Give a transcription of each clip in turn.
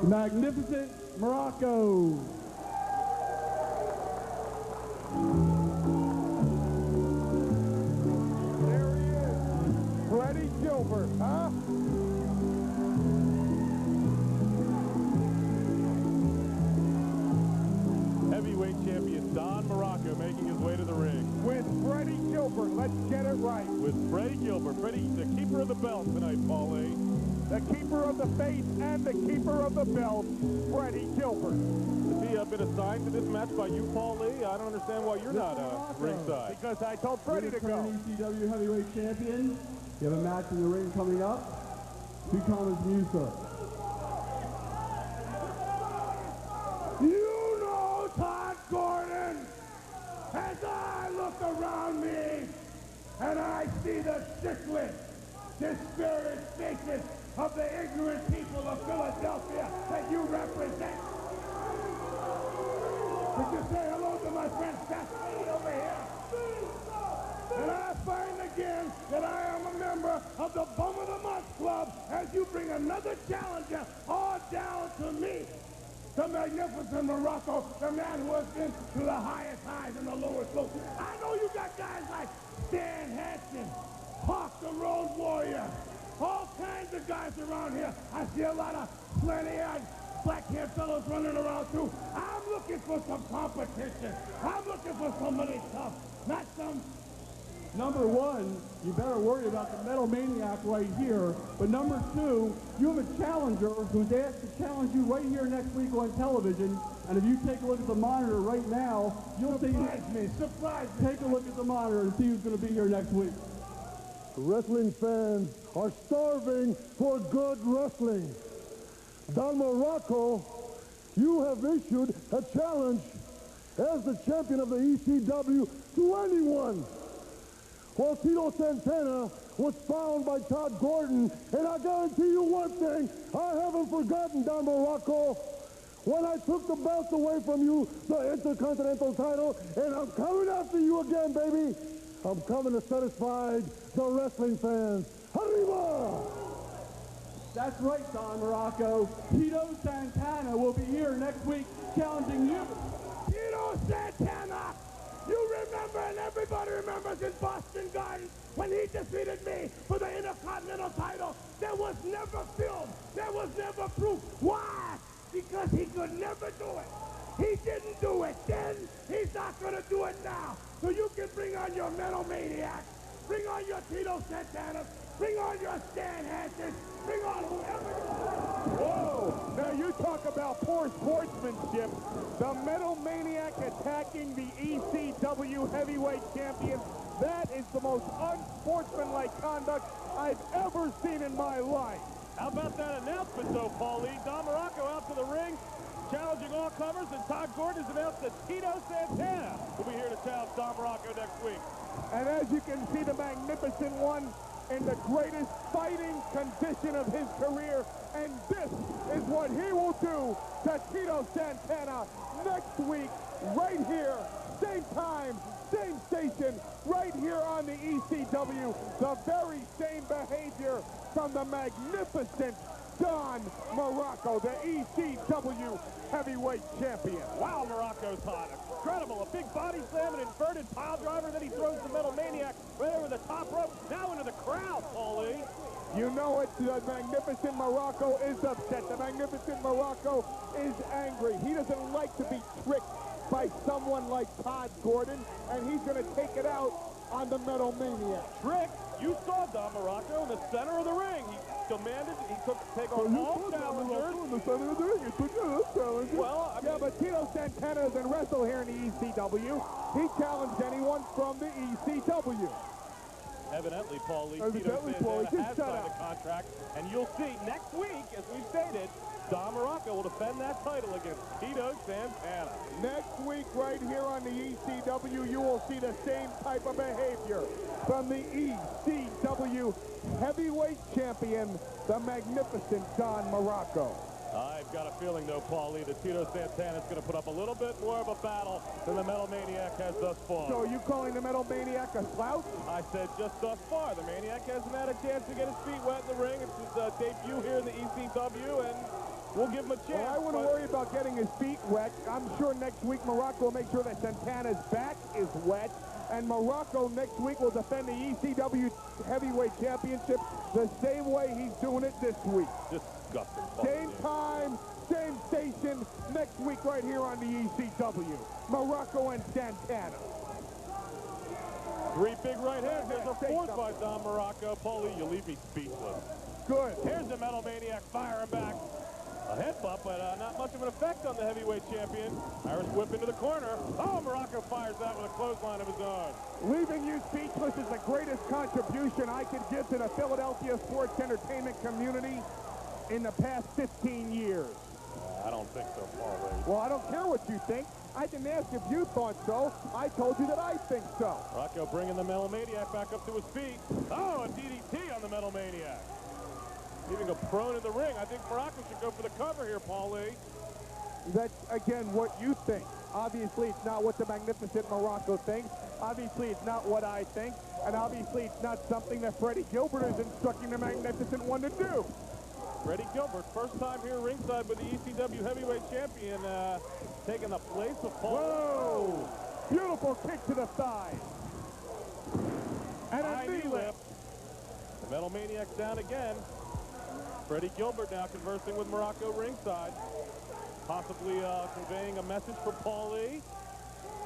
Magnificent Morocco. There he is, Freddie Gilbert, huh? Heavyweight champion Don Morocco making his way to the ring. With Freddie Gilbert, let's get it right. With Freddie Gilbert. Freddie, the keeper of the belt tonight, Paulie. The keeper of the faith and the keeper of the belt, Freddie Gilbert. Has he been assigned to this match by you, Paulie? I don't understand why you're not ringside. Because I told Freddie to go. ECW heavyweight champion. You have a match in the ring coming up. 2 comments from you, sir. You know Todd Gordon, as I look around me and I see the sickly, dispirited faces of the ignorant people of Philadelphia that you represent. Would you say hello to my friend Santana over here? And I find again that I am a member of the Bum of the Month Club as you bring another challenger all down to me. The magnificent Morocco, the man who has been to the highest highs and the lowest lows. I know you got guys like Stan Hansen, Hawk the Road Warrior, all kinds of guys around here. I see a lot of plenty-eyed black-haired fellows running around too. I'm looking for some competition. I'm looking for somebody tough, not some... Number 1, you better worry about the Metal Maniac right here. But number 2, you have a challenger who's asked to challenge you right here next week on television. And if you take a look at the monitor right now, you'll see... Surprise me. Take a look at the monitor and see who's going to be here next week. Wrestling fans are starving for good wrestling. Don Morocco, you have issued a challenge as the champion of the ECW to anyone. Well, Tito Santana was found by Todd Gordon, and I guarantee you one thing, I haven't forgotten, Don Morocco. When I took the belt away from you, the Intercontinental title, and I'm coming after you again, baby. I'm coming to satisfy the wrestling fans. Arriba! That's right, Don Morocco. Tito Santana will be here next week challenging you. Tito Santana! You remember, and everybody remembers in Boston Garden, when he defeated me for the Intercontinental title, there was never film, there was never proof. Why? Because he could never do it. He didn't do it then, he's not going to do it now. So you can bring on your Metal Maniac, bring on your Tito Santana, bring on your Stan Hansen, bring on whoever you want. Whoa, now you talk about poor sportsmanship. The Metal Maniac attacking the ECW heavyweight champion. That is the most unsportsmanlike conduct I've ever seen in my life. How about that announcement, though, Paulie? Don Morocco out to the ring, challenging all comers, and Todd Gordon has announced that Tito Santana will be here to challenge Don Morocco next week. And as you can see, the Magnificent One in the greatest fighting condition of his career, and this is what he will do to Tito Santana next week, right here, same time, same station, right here on the ECW. The very same behavior from the magnificent Don Morocco, the ECW heavyweight champion. Wow, Morocco's hot. Incredible. A big body slam, an inverted pile driver, then he throws the Metal Maniac right over the top rope, now into the crowd, Paulie. You know it, the Magnificent Morocco is upset. The Magnificent Morocco is angry. He doesn't like to be tricked by someone like Todd Gordon, and he's going to take it out on the Metal Maniac. Trick? You saw Don Morocco in the center of the ring. He demanded, he took take on all challengers. In the center of the ring, he took all challengers. Well, I mean, yeah, but Tito Santana doesn't wrestle here in the ECW. He challenged anyone from the ECW. Evidently, Paulie, Tito Santana has signed a contract, and you'll see next week, as we stated, Don Morocco will defend that title against Tito Santana. Next week, right here on the ECW, you will see the same type of behavior from the ECW heavyweight champion, the magnificent Don Morocco. I've got a feeling, though, Paulie, that Tito Santana is going to put up a little bit more of a battle than the Metal Maniac has thus far. So are you calling the Metal Maniac a slouch? I said just thus far. The Maniac hasn't had a chance to get his feet wet in the ring. It's his debut here in the ECW, and we'll give him a chance. Well, I wouldn't worry about getting his feet wet. I'm sure next week Morocco will make sure that Santana's back is wet. And Morocco next week will defend the ECW Heavyweight Championship the same way he's doing it this week. Disgusting. Same time, same station, next week right here on the ECW. Morocco and Santana. 3 big right hands. There's a fourth by Don Morocco. Paulie, you leave me speechless. Good. Here's the Metal Maniac firing back. A headbutt, but not much of an effect on the heavyweight champion. Irish whip into the corner. Oh, Morocco fires that with a clothesline of his own. Leaving you speechless is the greatest contribution I could give to the Philadelphia sports entertainment community in the past 15 years. I don't think so, Paulie. Well, I don't care what you think. I didn't ask if you thought so. I told you that I think so. Morocco bringing the Metal Maniac back up to his feet. Oh, a DDT on the Metal Maniac. Leaving a prone in the ring. I think Morocco should go for the cover here, Paulie. That's, again, what you think. Obviously, it's not what the magnificent Morocco thinks. Obviously, it's not what I think. And obviously, it's not something that Freddie Gilbert is instructing the magnificent one to do. Freddie Gilbert, first time here ringside with the ECW Heavyweight Champion, taking the place of Paul. Whoa! Beautiful kick to the thigh. And a knee lift. The Metal Maniac's down again. Freddie Gilbert now conversing with Morocco ringside. Possibly conveying a message for Paulie.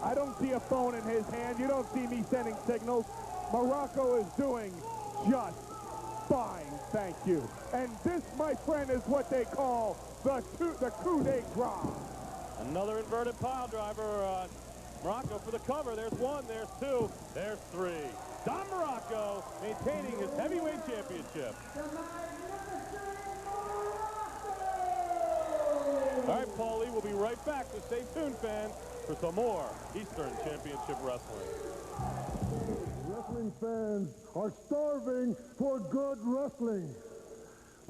I don't see a phone in his hand. You don't see me sending signals. Morocco is doing just fine, thank you. And this, my friend, is what they call the coup de grace. Another inverted pile driver. Morocco for the cover. There's 1, there's 2, there's 3. Don Morocco maintaining his heavyweight championship. All right, Paulie, we'll be right back, so stay tuned, fans, for some more Eastern Championship Wrestling. Wrestling fans are starving for good wrestling.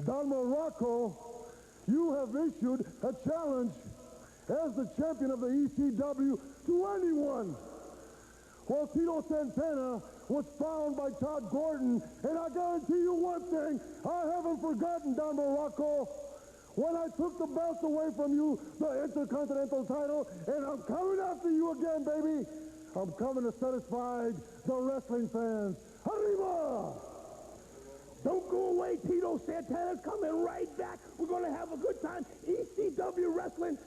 Don Morocco, you have issued a challenge as the champion of the ECW to anyone. Well, Tito Santana was found by Todd Gordon, and I guarantee you one thing, I haven't forgotten, Don Morocco. When I took the belt away from you, the Intercontinental title, and I'm coming after you again, baby. I'm coming to satisfy the wrestling fans. Arriba! Don't go away, Tito. Santana's coming right back. We're going to have a good time. ECW Wrestling.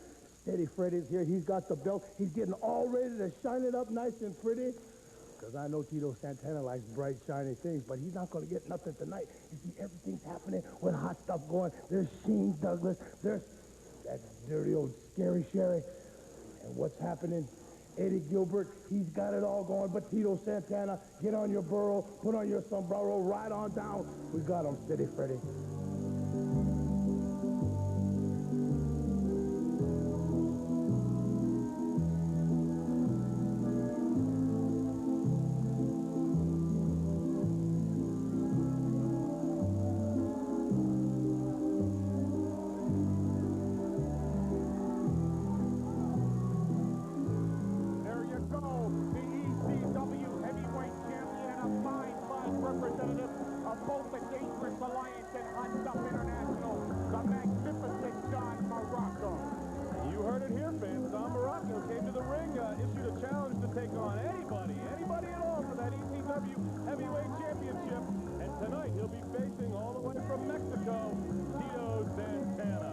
Steady Freddy's here. He's got the belt. He's getting all ready to shine it up nice and pretty. Because I know Tito Santana likes bright, shiny things, but he's not going to get nothing tonight. You see, everything's happening with hot stuff going. There's Sheen Douglas. There's that dirty old Scary Sherry. And what's happening? Eddie Gilbert, he's got it all going. But Tito Santana, get on your burro, put on your sombrero, ride on down. We got him, Steady Freddy. Representative of both the Dangerous Alliance and Hot Stuff International, the magnificent Don Morocco. You heard it here, fans. Don Morocco came to the ring, issued a challenge to take on anybody at all for that ECW Heavyweight Championship. And tonight he'll be facing all the way from Mexico, Tito Santana.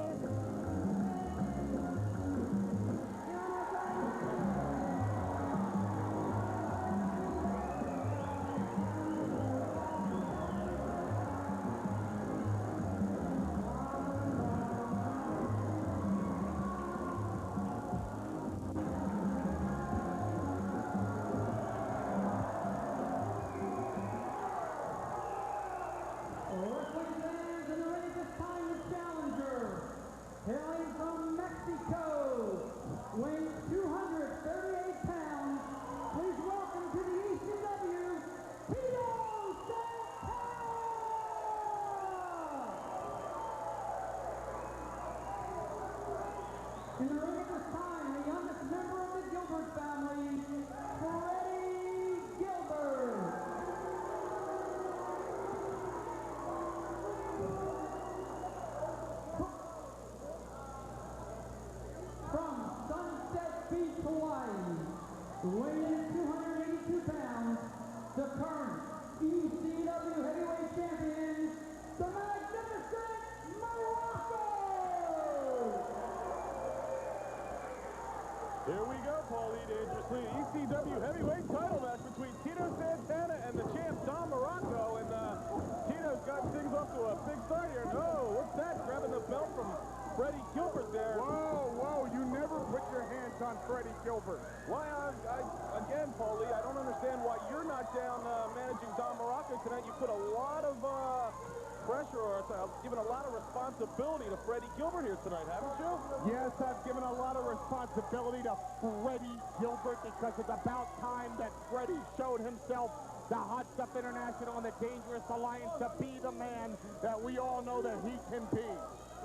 Hailing from Mexico, weighing 238 pounds, please welcome to the ECW, Tito Santana! In the ring at this time, the youngest member of the Gilbert family, Freddie Gilbert. Here we go, Paulie Dangerously. ECW heavyweight title match between Tito Santana and the champ, Don Morocco. And Tito's got things off to a big start here. No, what's that? Grabbing the belt from Freddie Gilbert there. Whoa, whoa, you never put your hands on Freddie Gilbert. Why, again, Paulie, I don't understand why you're not down managing Don Morocco tonight. You put a lot of pressure or given a lot of responsibility to Freddie Gilbert here tonight, haven't you? Yes, I've given a lot of responsibility to Freddie Gilbert because it's about time that Freddie showed himself, the Hot Stuff International and the Dangerous Alliance, to be the man that we all know that he can be.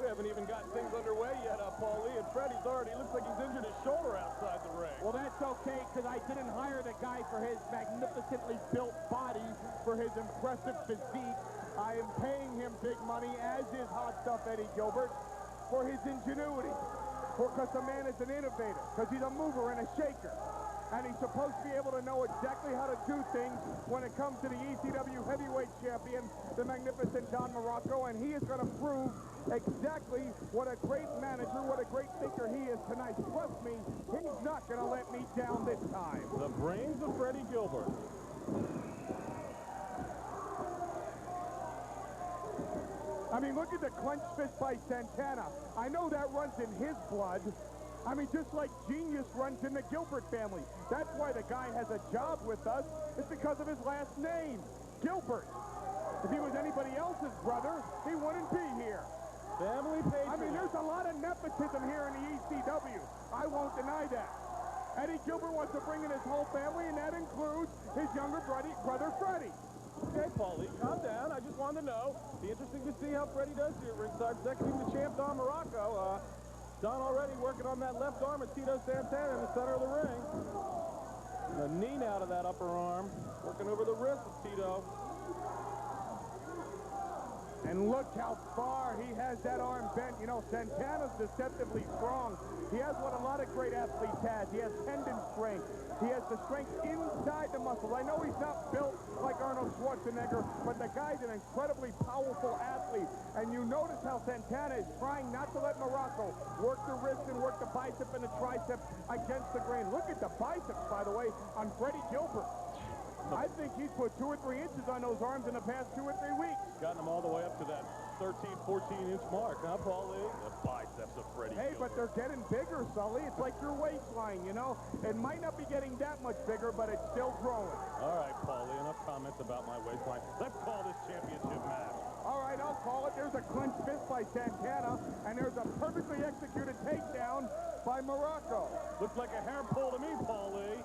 We haven't even gotten things underway yet, Paulie, and Freddie's already looks like he's injured his shoulder outside the ring. Well, that's okay, because I didn't hire the guy for his magnificently built body, for his impressive physique. I am paying him big money, as is Hot Stuff Eddie Gilbert, for his ingenuity. Because the man is an innovator, because he's a mover and a shaker. And he's supposed to be able to know exactly how to do things when it comes to the ECW heavyweight champion, the magnificent Don Morocco, and he is going to prove exactly what a great manager, what a great thinker he is tonight. Trust me, he's not going to let me down this time. The brains of Freddie Gilbert. I mean, look at the clenched fist by Santana. I know that runs in his blood. I mean, just like genius runs in the Gilbert family. That's why the guy has a job with us. It's because of his last name, Gilbert. If he was anybody else's brother, he wouldn't be here. Family patriot. I mean, there's a lot of nepotism here in the ECW. I won't deny that. Eddie Gilbert wants to bring in his whole family, and that includes his younger brother, Freddie. Okay, Paulie, calm down. I just wanted to know. Be interesting to see how Freddie does here at ringside. Seconding the champ, Don Morocco. Don already working on that left arm of Tito Santana in the center of the ring. The knee out of that upper arm. Working over the wrist of Tito. And look how far he has that arm bent. You know, Santana's deceptively strong. He has what a lot of great athletes has. He has tendon strength. He has the strength inside the muscles. I know he's not built like Arnold Schwarzenegger, but the guy's an incredibly powerful athlete. And you notice how Santana is trying not to let Morocco work the wrist and work the bicep and the tricep against the grain. Look at the biceps, by the way, on Freddie Gilbert. I think he's put 2 or 3 inches on those arms in the past 2 or 3 weeks. Gotten them all the way up to that 13, 14-inch mark, huh, Paulie? The biceps of Freddie Hey, Gilbert. but they're getting bigger, Sully. It's like your waistline, you know? It might not be getting that much bigger, but it's still growing. All right, Paulie, enough comments about my waistline. Let's call this championship match. All right, I'll call it. There's a clenched fist by Santana, and there's a perfectly executed takedown by Morocco. Looks like a hair pull to me, Paulie.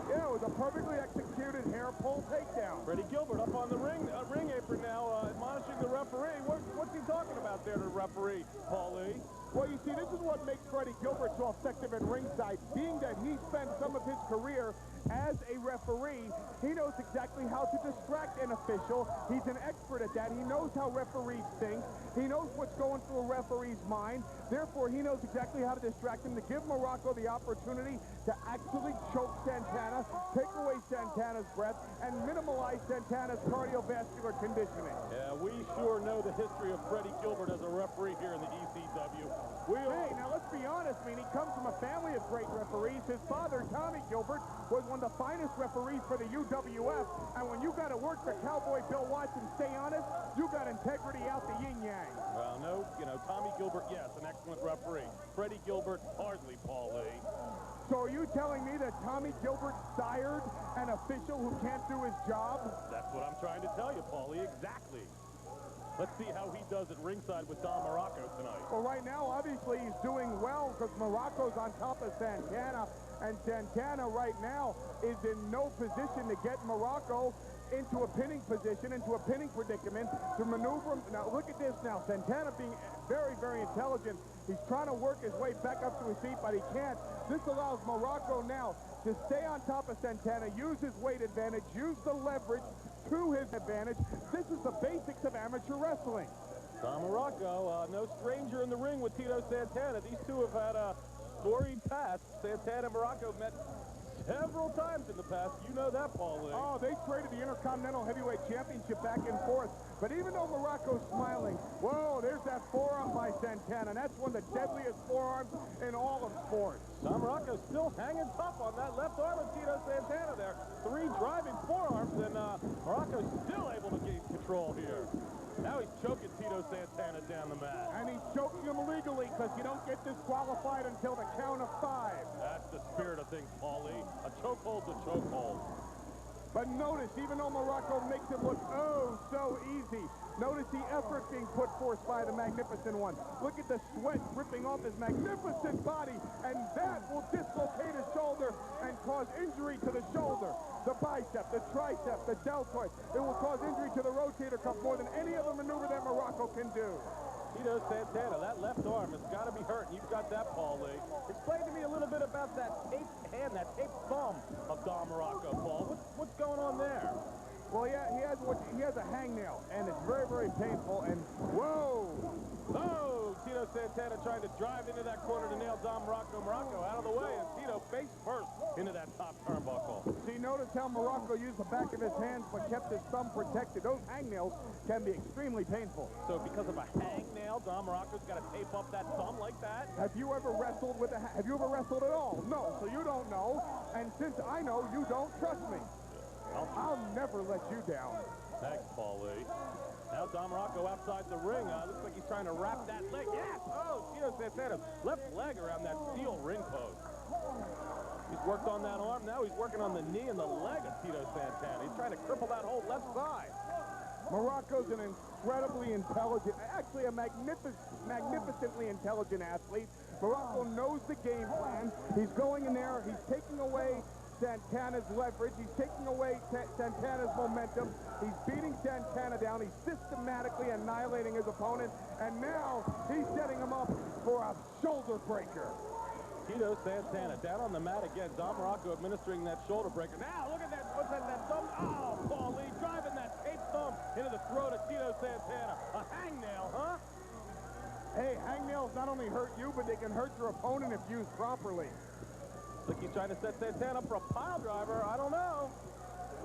Yeah, it was a perfectly executed hair pull takedown. Freddie Gilbert up on the ring apron now, admonishing the referee. What's he talking about there to the referee, Paulie? Well, you see, this is what makes Freddie Gilbert so effective at ringside. Being that he spent some of his career as a referee, he knows exactly how to distract an official. He's an expert at that. He knows how referees think. He knows what's going through a referee's mind. Therefore, he knows exactly how to distract him, to give Morocco the opportunity to actually choke Santana, take away Santana's breath, and minimize Santana's cardiovascular conditioning. Yeah, we sure know the history of Freddie Gilbert as a referee here in the ECW. Hey, now let's be honest, I mean, he comes from a family of great referees. His father, Tommy Gilbert, was one of the finest referees for the UWF. And when you got to work for Cowboy Bill Watts and stay honest, you got integrity out the yin-yang. Well, no, you know, Tommy Gilbert, yes, an excellent referee. Freddie Gilbert, hardly, Paulie. So are you telling me that Tommy Gilbert sired an official who can't do his job? That's what I'm trying to tell you, Paulie, exactly. Let's see how he does at ringside with Don Morocco tonight. Well, right now, obviously, he's doing well because Morocco's on top of Santana. And Santana right now is in no position to get Morocco into a pinning position, into a pinning predicament, to maneuver him. Now, look at this now. Santana being very, very intelligent. He's trying to work his way back up to his feet, but he can't. This allows Morocco now to stay on top of Santana, use his weight advantage, use the leverage to his advantage. This is the basics of amateur wrestling. Don Morocco, no stranger in the ring with Tito Santana. These two have had a storied past. Santana and Morocco met several times in the past. You know that, Paulie. Oh, they traded the Intercontinental Heavyweight Championship back and forth. But even though Morocco's smiling, whoa, there's that forearm by Santana, and that's one of the deadliest forearms in all of sports. Don Morocco still hanging tough on that left arm of Tito Santana there. 3 driving forearms, and Morocco's still able to gain control here. Now he's choking Tito Santana down the mat. And he's choking him illegally because you don't get disqualified until the count of 5. That's the spirit of things, Paulie. A chokehold's a chokehold. But notice, even though Morocco makes it look oh so easy, notice the effort being put forth by the Magnificent One. Look at the sweat dripping off his magnificent body, and that will dislocate his shoulder and cause injury to the shoulder, the bicep, the tricep, the deltoid. It will cause injury to the rotator cuff more than any other maneuver that Morocco can do. Tito Santana, that left arm has got to be hurt, and you've got that, Paulie. Explain to me a little bit about that taped hand, that taped thumb of Don Morocco, Paul. What's going on there? Well, yeah, he has a hangnail, and it's very, very painful, and whoa! Oh, Tito Santana trying to drive into that corner to nail Don Morocco. Morocco out of the way, and Tito face first into that top turnbuckle. See, notice how Morocco used the back of his hands but kept his thumb protected. Those hangnails can be extremely painful. So because of a hangnail, Don Morocco's got to tape up that thumb like that? Have you ever wrestled with have you ever wrestled at all? No, so you don't know. And since I know, you don't trust me. I'll never let you down. Thanks, Paulie. Now Don Morocco outside the ring. Looks like he's trying to wrap that leg. Yes! Oh, Tito Santana's left leg around that steel ring post. He's worked on that arm. Now he's working on the knee and the leg of Tito Santana. He's trying to cripple that whole left side. Morocco's an incredibly intelligent, actually a magnificently intelligent athlete. Morocco knows the game plan. He's going in there. He's taking away Santana's leverage. He's taking away Santana's momentum. He's beating Santana down. He's systematically annihilating his opponent. And now he's setting him up for a shoulder breaker. Tito Santana down on the mat again. Don Morocco administering that shoulder breaker. Now look at that. What's that thumb? Oh, Paulie driving that taped thumb into the throat of Tito Santana. A hangnail, huh? Hey, hangnails not only hurt you, but they can hurt your opponent if used properly. Look, he's trying to set Santana up for a pile driver. I don't know.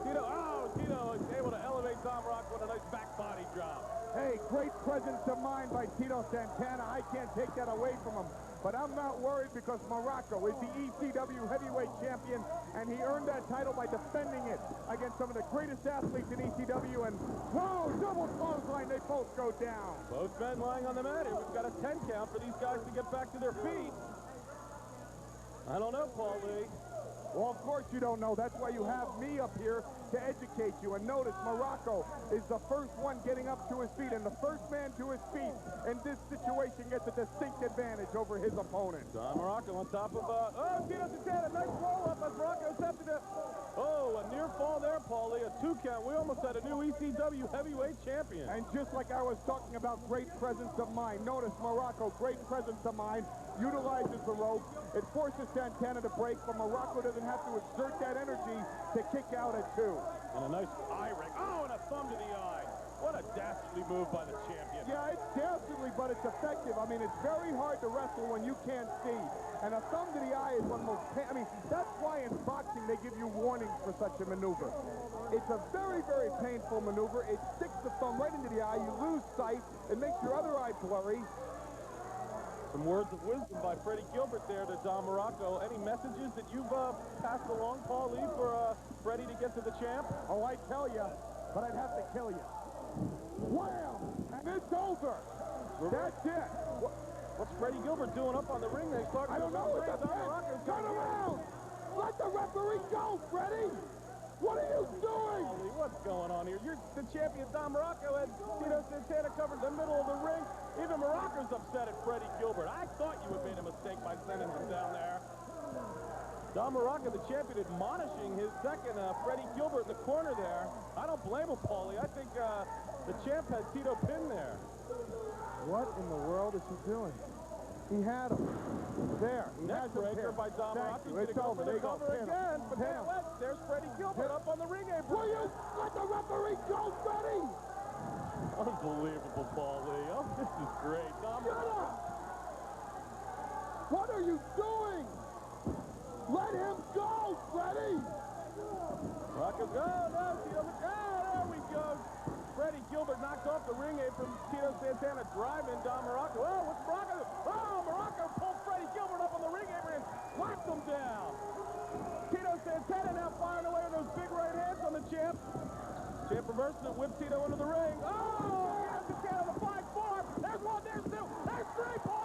Tito is able to elevate Don Morocco with a nice back body drop. Hey, great presence of mind by Tito Santana. I can't take that away from him. But I'm not worried because Morocco is the ECW heavyweight champion, and he earned that title by defending it against some of the greatest athletes in ECW. And whoa, double clothesline, they both go down. Both men lying on the mat here. We've got a 10 count for these guys to get back to their feet. I don't know, Paulie. Well, of course you don't know. That's why you have me up here to educate you. And notice Morocco is the first one getting up to his feet, and the first man to his feet in this situation gets a distinct advantage over his opponent. Don Morocco on top of, Tito Santana, nice roll-up as Morocco attempted to, a near fall there, Paulie, a 2 count. We almost had a new ECW heavyweight champion. And just like I was talking about great presence of mind, notice Morocco, great presence of mind, utilizes the rope. It forces Santana to break, but Morocco doesn't have to exert that energy to kick out at 2. And a nice eye ring. Oh, and a thumb to the eye. What a dastardly move by the champion. Yeah, it's dastardly, but it's effective. I mean, it's very hard to wrestle when you can't see. And a thumb to the eye is one of the most that's why in boxing they give you warnings for such a maneuver. It's a very, very painful maneuver. It sticks the thumb right into the eye. You lose sight. It makes your other eye blurry. Some words of wisdom by Freddie Gilbert there to Don Morocco. Any messages that you've passed along, Paulie, for Freddie to get to the champ? Oh, I tell you, but I'd have to kill you. Wham! And it's over. That's it. What's Freddie Gilbert doing up on the ring there? He's talking I don't know. It's a turn around. Let the referee go, Freddie. What are you doing? Paulie, what's going on here? You're the champion. Don Morocco had Tito Santana covered the middle of the ring. Even Morocco's upset at Freddie Gilbert. I thought you had made a mistake by sending him down there. Don Morocco, the champion, admonishing his second, Freddie Gilbert in the corner there. I don't blame him, Paulie. I think the champ has Tito pinned there. What in the world is he doing? He had him. There. Neck breaker by Don Morocco. It's over. They go again. But there's Freddie Gilbert up on the ring apron. Will you let the referee go, Freddie? Unbelievable, Paulie. Oh, this is great. Shut up! What are you doing? Let him go, Freddie! Morocco, go, no, Tito, there we go. Freddie Gilbert knocked off the ring apron. Tito Santana driving Don Morocco. Oh, what's Morocco? Oh, Morocco pulled Freddie Gilbert up on the ring apron and slapped him down. Tito Santana now firing away with those big right hands on the champ. Champ reverses it, whips Tito into the ring. Oh, Tito Santana, the 5-4. There's one, there's two, there's three.